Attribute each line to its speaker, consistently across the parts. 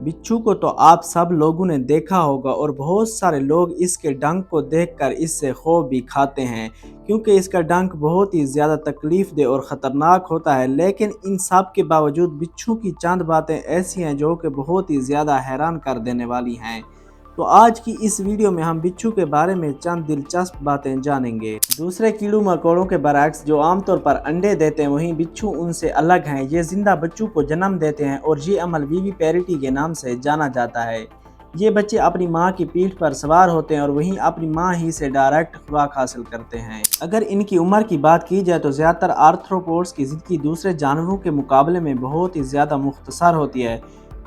Speaker 1: बिच्छू को तो आप सब लोगों ने देखा होगा और बहुत सारे लोग इसके डंक को देखकर इससे खौफ भी खाते हैं, क्योंकि इसका डंक बहुत ही ज़्यादा तकलीफ दे और ख़तरनाक होता है। लेकिन इन सब के बावजूद बिच्छू की चंद बातें ऐसी हैं जो कि बहुत ही ज़्यादा हैरान कर देने वाली हैं। तो आज की इस वीडियो में हम बिच्छू के बारे में चंद दिलचस्प बातें जानेंगे। दूसरे कीड़ों मकोड़ों के बरक्स जो आमतौर पर अंडे देते हैं, वहीं बिच्छू उनसे अलग हैं। ये जिंदा बच्चों को जन्म देते हैं और ये अमल विविपेरिटी के नाम से जाना जाता है। ये बच्चे अपनी माँ की पीठ पर सवार होते हैं और वहीं अपनी माँ ही से डायरेक्ट खुराक हासिल करते हैं। अगर इनकी उम्र की बात की जाए तो ज़्यादातर आर्थ्रोपोड्स की ज़िंदगी दूसरे जानवरों के मुकाबले में बहुत ही ज़्यादा मुख्तसर होती है।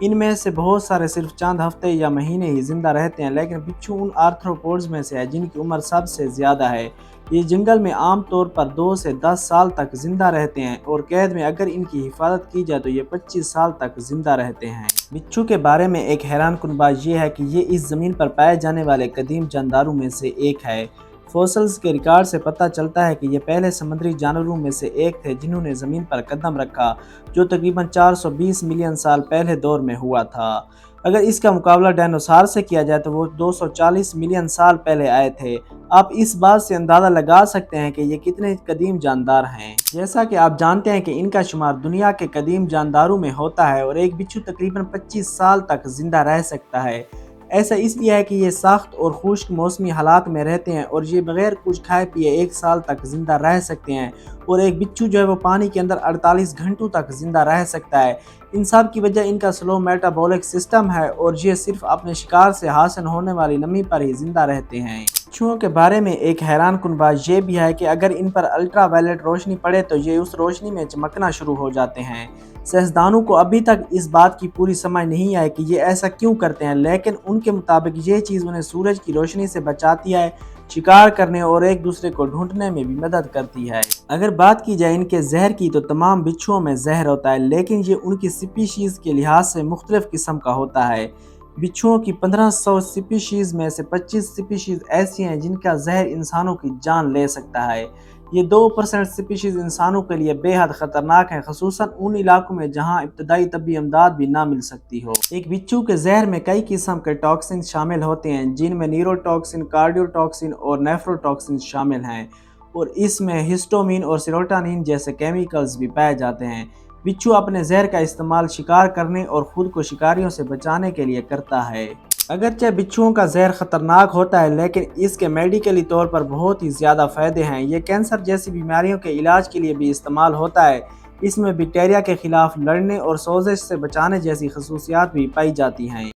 Speaker 1: इनमें से बहुत सारे सिर्फ चंद हफ्ते या महीने ही जिंदा रहते हैं, लेकिन बिच्छू उन आर्थ्रोपोड्स में से है जिनकी उम्र सबसे ज़्यादा है। ये जंगल में आमतौर पर 2 से 10 साल तक जिंदा रहते हैं और कैद में अगर इनकी हिफाजत की जाए तो ये 25 साल तक जिंदा रहते हैं। बिच्छू के बारे में एक हैरानकुन बात यह है कि ये इस ज़मीन पर पाए जाने वाले कदीम जानदारों में से एक है। फॉसिल्स के रिकॉर्ड से पता चलता है कि ये पहले समुद्री जानवरों में से एक थे जिन्होंने ज़मीन पर कदम रखा, जो तकरीबन 420 मिलियन साल पहले दौर में हुआ था। अगर इसका मुकाबला डायनासोर से किया जाए तो वो 240 मिलियन साल पहले आए थे। आप इस बात से अंदाज़ा लगा सकते हैं कि ये कितने कदीम जानदार हैं। जैसा कि आप जानते हैं कि इनका शुमार दुनिया के कदीम जानदारों में होता है और एक बिच्छू तकरीबन 25 साल तक जिंदा रह सकता है। ऐसा इसलिए है कि ये सख्त और खुश्क मौसमी हालात में रहते हैं और ये बगैर कुछ खाए पिए 1 साल तक ज़िंदा रह सकते हैं। और एक बिच्छू जो है वो पानी के अंदर 48 घंटों तक ज़िंदा रह सकता है। इन सब की वजह इनका स्लो मेटाबॉलिक सिस्टम है और ये सिर्फ अपने शिकार से हासिल होने वाली नमी पर ही ज़िंदा रहते हैं। बिच्छुओं के बारे में एक हैरानकुन बात यह भी है कि अगर इन पर अल्ट्रा वायलेट रोशनी पड़े तो ये उस रोशनी में चमकना शुरू हो जाते हैं। साइंसदानों को अभी तक इस बात की पूरी समझ नहीं आई कि ये ऐसा क्यों करते हैं, लेकिन उनके मुताबिक ये चीज़ उन्हें सूरज की रोशनी से बचाती है, शिकार करने और एक दूसरे को ढूंढने में भी मदद करती है। अगर बात की जाए इनके जहर की तो तमाम बिच्छुओं में जहर होता है, लेकिन ये उनकी स्पीशीज़ के लिहाज से मुख्तलिफ किस्म का होता है। बिच्छुओं की 1500 स्पीशीज़ में से 25 स्पीशीज़ ऐसी हैं जिनका जहर इंसानों की जान ले सकता है। ये 2% स्पीशीज़ इंसानों के लिए बेहद ख़तरनाक हैं, ख़ुसूसन उन इलाकों में जहाँ इब्तदाई तबी इमदाद भी ना मिल सकती हो। एक बिच्छू के जहर में कई किस्म के टॉक्सिन शामिल होते हैं, जिनमें न्यूरोटॉक्सिन, कार्डियोटॉक्सिन और नेफ्रोटॉक्सिन शामिल हैं, और इसमें हिस्टोमिन और सेरोटोनिन जैसे केमिकल्स भी पाए जाते हैं। बिच्छू अपने जहर का इस्तेमाल शिकार करने और ख़ुद को शिकारियों से बचाने के लिए करता है। अगरचे बिच्छुओं का जहर ख़तरनाक होता है, लेकिन इसके मेडिकली तौर पर बहुत ही ज़्यादा फ़ायदे हैं। ये कैंसर जैसी बीमारियों के इलाज के लिए भी इस्तेमाल होता है। इसमें बैक्टीरिया के ख़िलाफ़ लड़ने और सोजिश से बचाने जैसी खसूसियात भी पाई जाती हैं।